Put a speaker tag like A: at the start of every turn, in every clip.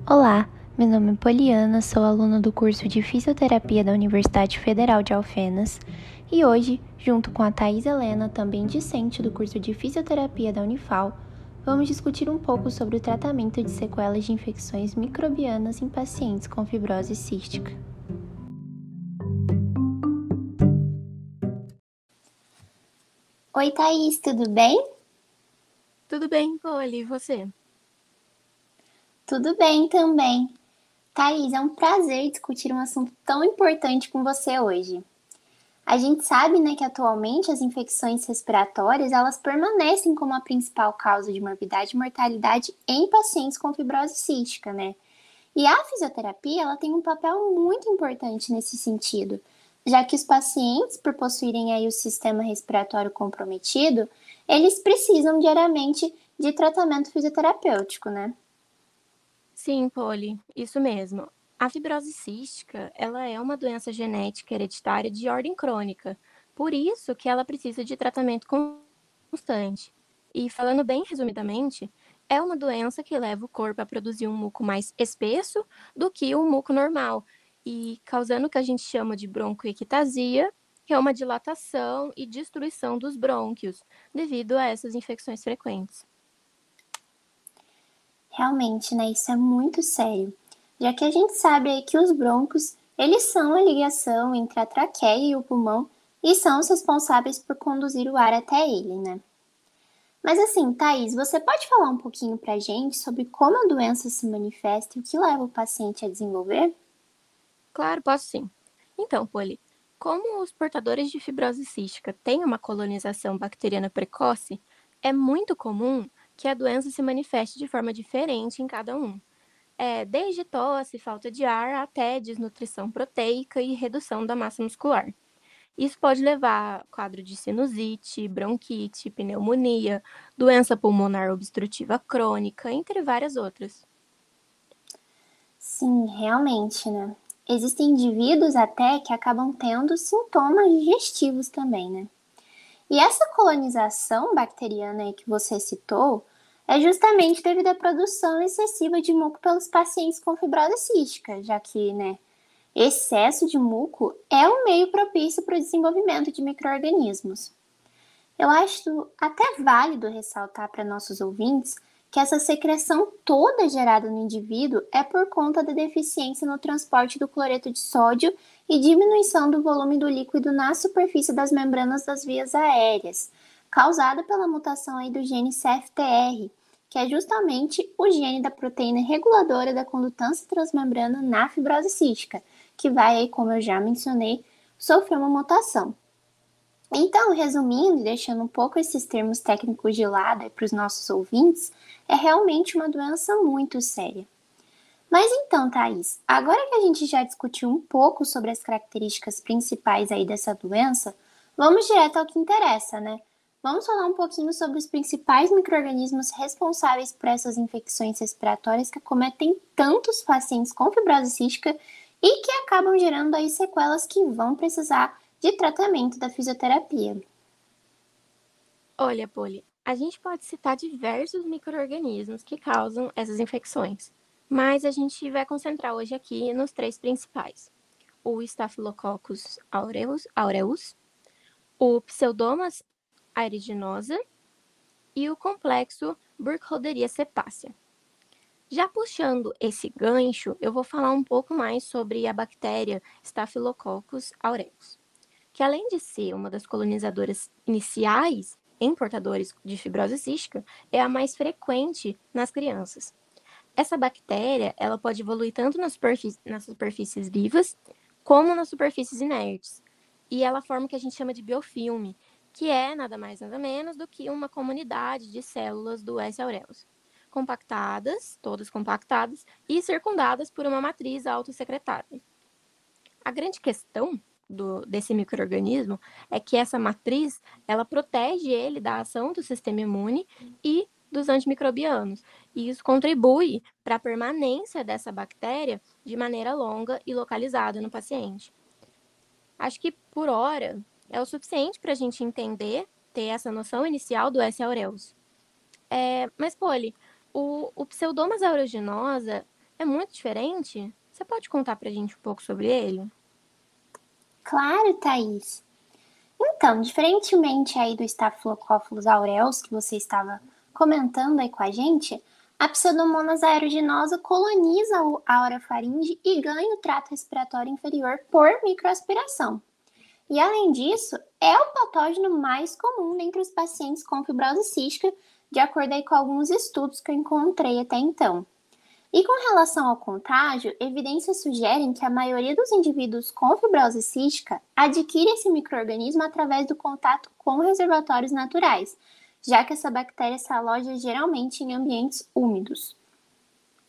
A: Olá, meu nome é Poliana, sou aluna do curso de Fisioterapia da Universidade Federal de Alfenas e hoje, junto com a Thais Helena, também discente do curso de Fisioterapia da Unifal, vamos discutir um pouco sobre o tratamento de sequelas de infecções microbianas em pacientes com fibrose cística.
B: Oi, Thaís, tudo bem?
C: Tudo bem, Poli, e você?
B: Tudo bem também. Thaís, é um prazer discutir um assunto tão importante com você hoje. A gente sabe, né, que atualmente as infecções respiratórias, elas permanecem como a principal causa de morbidade e mortalidade em pacientes com fibrose cística, né? E a fisioterapia, ela tem um papel muito importante nesse sentido, já que os pacientes, por possuírem aí o sistema respiratório comprometido, eles precisam diariamente de tratamento fisioterapêutico, né?
C: Sim, Poli, isso mesmo. A fibrose cística, ela é uma doença genética hereditária de ordem crônica, por isso que ela precisa de tratamento constante. E falando bem resumidamente, é uma doença que leva o corpo a produzir um muco mais espesso do que o muco normal, e causando o que a gente chama de broncoectasia, que é uma dilatação e destruição dos brônquios, devido a essas infecções frequentes.
B: Realmente, né, isso é muito sério, já que a gente sabe aí que os brônquios, eles são a ligação entre a traqueia e o pulmão e são os responsáveis por conduzir o ar até ele, né? Mas assim, Thaís, você pode falar um pouquinho pra gente sobre como a doença se manifesta e o que leva o paciente a desenvolver?
C: Claro, posso sim. Então, Poli, como os portadores de fibrose cística têm uma colonização bacteriana precoce, é muito comum que a doença se manifeste de forma diferente em cada um. Desde tosse, falta de ar, até desnutrição proteica e redução da massa muscular. Isso pode levar a quadro de sinusite, bronquite, pneumonia, doença pulmonar obstrutiva crônica, entre várias outras.
B: Sim, realmente, né? Existem indivíduos até que acabam tendo sintomas digestivos também, né? E essa colonização bacteriana aí que você citou é justamente devido à produção excessiva de muco pelos pacientes com fibrose cística, já que, né, excesso de muco é um meio propício para o desenvolvimento de micro-organismos. Eu acho até válido ressaltar para nossos ouvintes que essa secreção toda gerada no indivíduo é por conta da deficiência no transporte do cloreto de sódio e diminuição do volume do líquido na superfície das membranas das vias aéreas, causada pela mutação aí do gene CFTR, que é justamente o gene da proteína reguladora da condutância transmembrana na fibrose cística, que vai, como eu já mencionei, sofrer uma mutação. Então, resumindo e deixando um pouco esses termos técnicos de lado para os nossos ouvintes, é realmente uma doença muito séria. Mas então, Thaís, agora que a gente já discutiu um pouco sobre as características principais aí dessa doença, vamos direto ao que interessa, né? Vamos falar um pouquinho sobre os principais micro-organismos responsáveis por essas infecções respiratórias que acometem tantos pacientes com fibrose cística e que acabam gerando aí sequelas que vão precisar de tratamento da fisioterapia.
C: Olha, Poli, a gente pode citar diversos micro-organismos que causam essas infecções, mas a gente vai concentrar hoje aqui nos três principais: o Staphylococcus aureus, o Pseudomonas aeruginosa e o complexo Burkholderia cepacia. Já puxando esse gancho, eu vou falar um pouco mais sobre a bactéria Staphylococcus aureus, que além de ser uma das colonizadoras iniciais em portadores de fibrose cística, é a mais frequente nas crianças. Essa bactéria, ela pode evoluir tanto nas superfícies vivas, como nas superfícies inertes. E ela forma o que a gente chama de biofilme, que é nada mais nada menos do que uma comunidade de células do S. aureus, compactadas, todas compactadas, e circundadas por uma matriz autossecretada. A grande questão desse microorganismo é que essa matriz, ela protege ele da ação do sistema imune e dos antimicrobianos. E isso contribui para a permanência dessa bactéria de maneira longa e localizada no paciente. Acho que por hora é o suficiente para a gente entender, ter essa noção inicial do S. aureus. Mas, Poli, o Pseudomonas aeruginosa É muito diferente? Você pode contar pra gente um pouco sobre ele?
B: Claro, Thaís. Então, diferentemente aí do Staphylococcus aureus que você estava comentando aí com a gente, a Pseudomonas aeruginosa coloniza a orofaringe e ganha o trato respiratório inferior por microaspiração. E além disso, é o patógeno mais comum entre os pacientes com fibrose cística, de acordo aí com alguns estudos que eu encontrei até então. E com relação ao contágio, evidências sugerem que a maioria dos indivíduos com fibrose cística adquire esse micro-organismo através do contato com reservatórios naturais, já que essa bactéria se aloja geralmente em ambientes úmidos.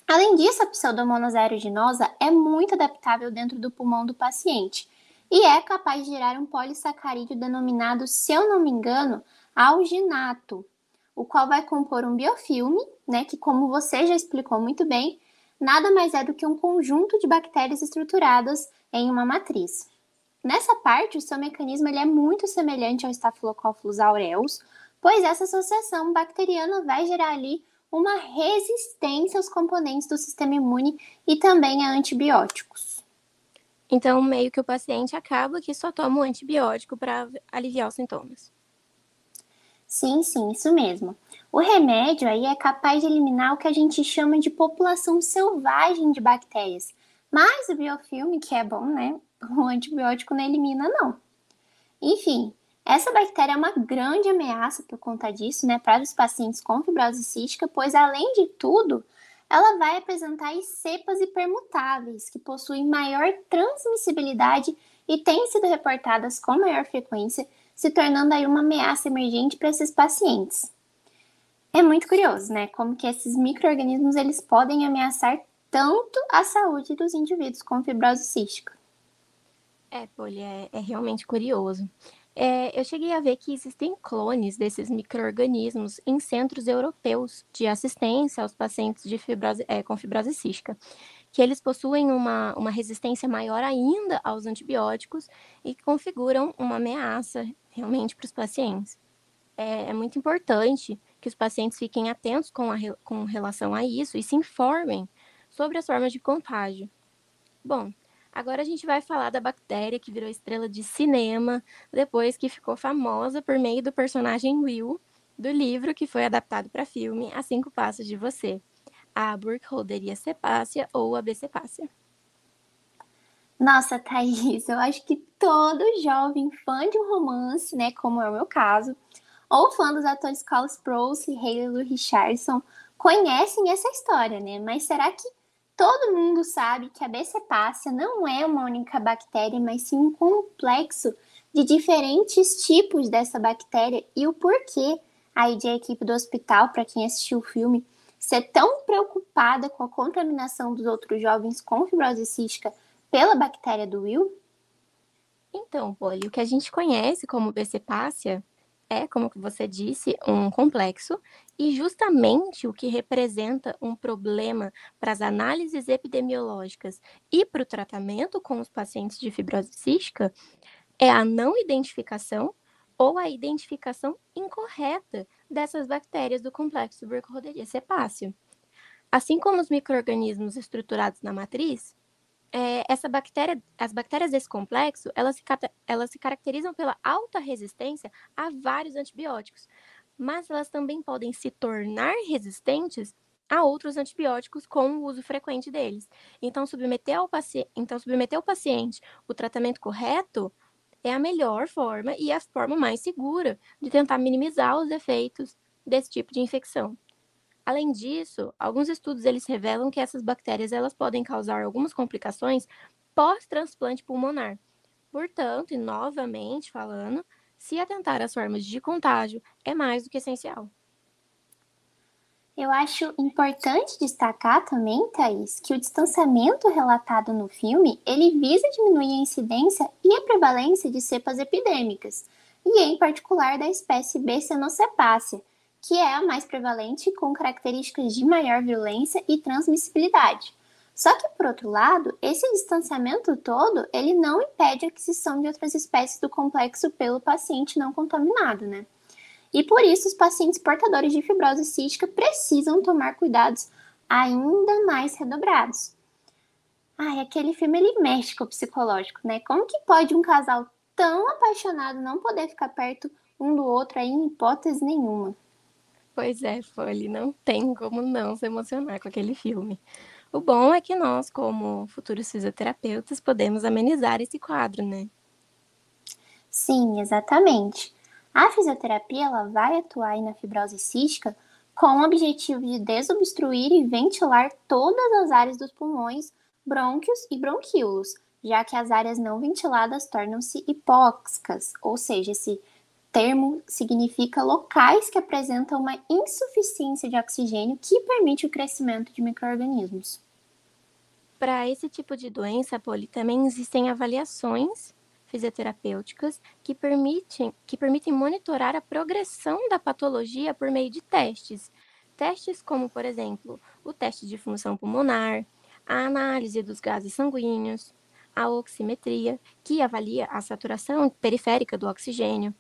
B: Além disso, a Pseudomonas aeruginosa é muito adaptável dentro do pulmão do paciente e é capaz de gerar um polissacarídeo denominado, se eu não me engano, alginato, o qual vai compor um biofilme, né, que como você já explicou muito bem, nada mais é do que um conjunto de bactérias estruturadas em uma matriz. Nessa parte, o seu mecanismo ele é muito semelhante ao Staphylococcus aureus, pois essa associação bacteriana vai gerar ali uma resistência aos componentes do sistema imune e também a antibióticos.
C: Então, meio que o paciente acaba que só toma um antibiótico para aliviar os sintomas.
B: Sim, isso mesmo. O remédio aí é capaz de eliminar o que a gente chama de população selvagem de bactérias, mas o biofilme, que é bom, né? O antibiótico não elimina, não. Enfim, essa bactéria é uma grande ameaça por conta disso, né, para os pacientes com fibrose cística, pois além de tudo, ela vai apresentar cepas hipermutáveis, que possuem maior transmissibilidade e têm sido reportadas com maior frequência, se tornando aí uma ameaça emergente para esses pacientes. É muito curioso, né, como que esses micro-organismos eles podem ameaçar tanto a saúde dos indivíduos com fibrose cística.
C: Polly, é realmente curioso. Eu cheguei a ver que existem clones desses micro-organismos em centros europeus de assistência aos pacientes com fibrose cística, que eles possuem uma resistência maior ainda aos antibióticos e que configuram uma ameaça realmente para os pacientes. É muito importante que os pacientes fiquem atentos com relação a isso e se informem sobre as formas de contágio. Bom, agora a gente vai falar da bactéria que virou estrela de cinema depois que ficou famosa por meio do personagem Will, do livro que foi adaptado para filme A 5 Passos de Você, a Burkholderia cepacia ou a B. cepacia.
B: Nossa, Thaís, eu acho que todo jovem fã de um romance, né, como é o meu caso, ou fã dos atores Cole Sprouse e Hayley Lu Richardson, conhecem essa história, né? Mas será que todo mundo sabe que a B. cepacia não é uma única bactéria, mas sim um complexo de diferentes tipos dessa bactéria e o porquê aí de a equipe do hospital, para quem assistiu o filme, ser tão preocupada com a contaminação dos outros jovens com fibrose cística pela bactéria do Will?
C: Então, Polly, o que a gente conhece como B. cepacia é, como você disse, um complexo e justamente o que representa um problema para as análises epidemiológicas e para o tratamento com os pacientes de fibrose cística é a não identificação ou a identificação incorreta dessas bactérias do complexo Burkholderia cepacia. Assim como os micro-organismos estruturados na matriz, as bactérias desse complexo, elas se caracterizam pela alta resistência a vários antibióticos, mas elas também podem se tornar resistentes a outros antibióticos com o uso frequente deles. Então, submeter o paciente o tratamento correto é a melhor forma e a forma mais segura de tentar minimizar os efeitos desse tipo de infecção. Além disso, alguns estudos eles revelam que essas bactérias elas podem causar algumas complicações pós-transplante pulmonar. Portanto, e novamente falando, se atentar às formas de contágio é mais do que essencial.
B: Eu acho importante destacar também, Thaís, que o distanciamento relatado no filme, ele visa diminuir a incidência e a prevalência de cepas epidêmicas, e em particular da espécie B. cenocepacia, que é a mais prevalente com características de maior virulência e transmissibilidade. Só que, por outro lado, esse distanciamento todo, ele não impede a aquisição de outras espécies do complexo pelo paciente não contaminado, né? E por isso, os pacientes portadores de fibrose cística precisam tomar cuidados ainda mais redobrados. Ai, aquele filme ele mexe com o psicológico, né? Como que pode um casal tão apaixonado não poder ficar perto um do outro aí em hipótese nenhuma?
C: Pois é, Folly, não tem como não se emocionar com aquele filme. O bom é que nós, como futuros fisioterapeutas, podemos amenizar esse quadro, né?
B: Sim, exatamente. A fisioterapia ela vai atuar aí na fibrose cística com o objetivo de desobstruir e ventilar todas as áreas dos pulmões, brônquios e bronquíolos, já que as áreas não ventiladas tornam-se hipóxicas, ou seja, esse termo significa locais que apresentam uma insuficiência de oxigênio que permite o crescimento de micro-organismos.
C: Para esse tipo de doença, Poli, também existem avaliações fisioterapêuticas que permitem monitorar a progressão da patologia por meio de testes. Testes como, por exemplo, o teste de função pulmonar, a análise dos gases sanguíneos, a oximetria, que avalia a saturação periférica do oxigênio,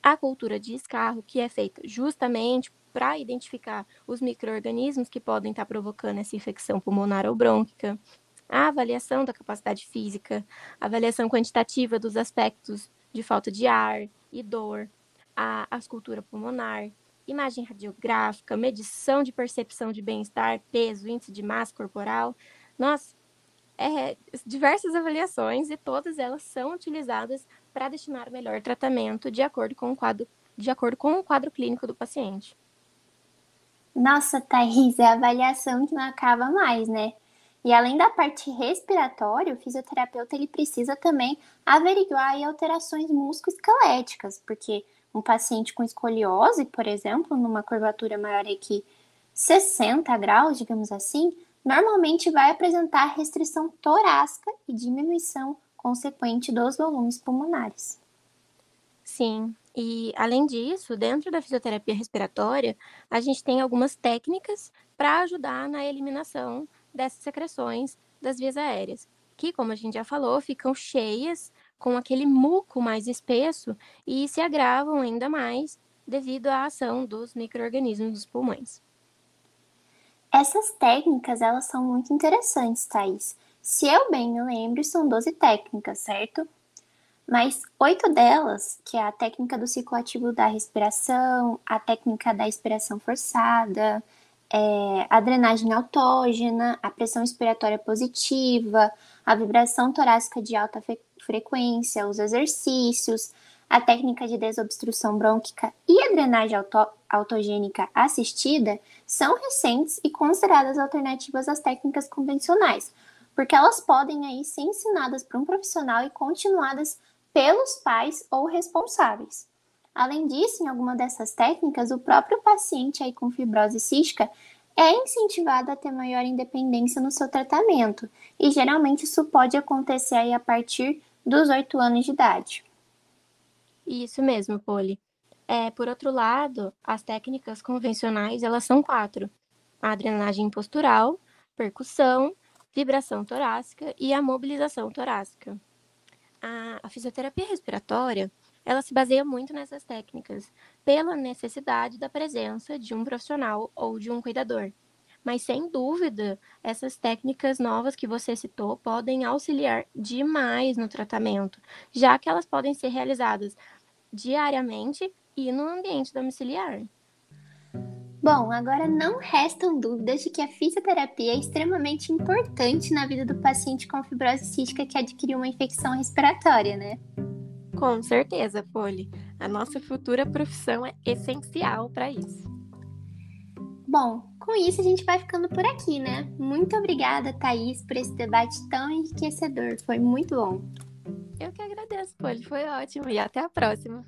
C: a cultura de escarro, que é feita justamente para identificar os micro-organismos que podem estar provocando essa infecção pulmonar ou brônquica, a avaliação da capacidade física, a avaliação quantitativa dos aspectos de falta de ar e dor, a escultura pulmonar, imagem radiográfica, medição de percepção de bem-estar, peso, índice de massa corporal. Nossa, diversas avaliações e todas elas são utilizadas para destinar o melhor tratamento de acordo com o quadro clínico do paciente.
B: Nossa, Thaís, é a avaliação que não acaba mais, né? E além da parte respiratória, o fisioterapeuta ele precisa também averiguar aí alterações musculoesqueléticas, porque um paciente com escoliose, por exemplo, numa curvatura maior que 60 graus, digamos assim, normalmente vai apresentar restrição torácica e diminuição consequente dos volumes pulmonares.
C: Sim, e além disso, dentro da fisioterapia respiratória, a gente tem algumas técnicas para ajudar na eliminação dessas secreções das vias aéreas, que, como a gente já falou, ficam cheias com aquele muco mais espesso e se agravam ainda mais devido à ação dos micro-organismos dos pulmões.
B: Essas técnicas, elas são muito interessantes, Thaís. Se eu bem me lembro, são 12 técnicas, certo? Mas 8 delas, que é a técnica do ciclo ativo da respiração, a técnica da expiração forçada, a drenagem autógena, a pressão expiratória positiva, a vibração torácica de alta frequência, os exercícios, a técnica de desobstrução brônquica e a drenagem autogênica assistida são recentes e consideradas alternativas às técnicas convencionais, porque elas podem aí ser ensinadas por um profissional e continuadas pelos pais ou responsáveis. Além disso, em alguma dessas técnicas, o próprio paciente aí com fibrose cística é incentivado a ter maior independência no seu tratamento, e geralmente isso pode acontecer aí a partir dos 8 anos de idade.
C: Isso mesmo, Poli. Por outro lado, as técnicas convencionais, elas são 4. A drenagem postural, percussão, vibração torácica e a mobilização torácica. A fisioterapia respiratória, ela se baseia muito nessas técnicas, pela necessidade da presença de um profissional ou de um cuidador. Mas, sem dúvida, essas técnicas novas que você citou podem auxiliar demais no tratamento, já que elas podem ser realizadas diariamente e no ambiente domiciliar.
B: Bom, agora não restam dúvidas de que a fisioterapia é extremamente importante na vida do paciente com fibrose cística que adquiriu uma infecção respiratória, né?
C: Com certeza, Poli. A nossa futura profissão é essencial para isso.
B: Bom, com isso a gente vai ficando por aqui, né? Muito obrigada, Thaís, por esse debate tão enriquecedor. Foi muito bom.
C: Eu que agradeço, Poli. Foi ótimo. E até a próxima.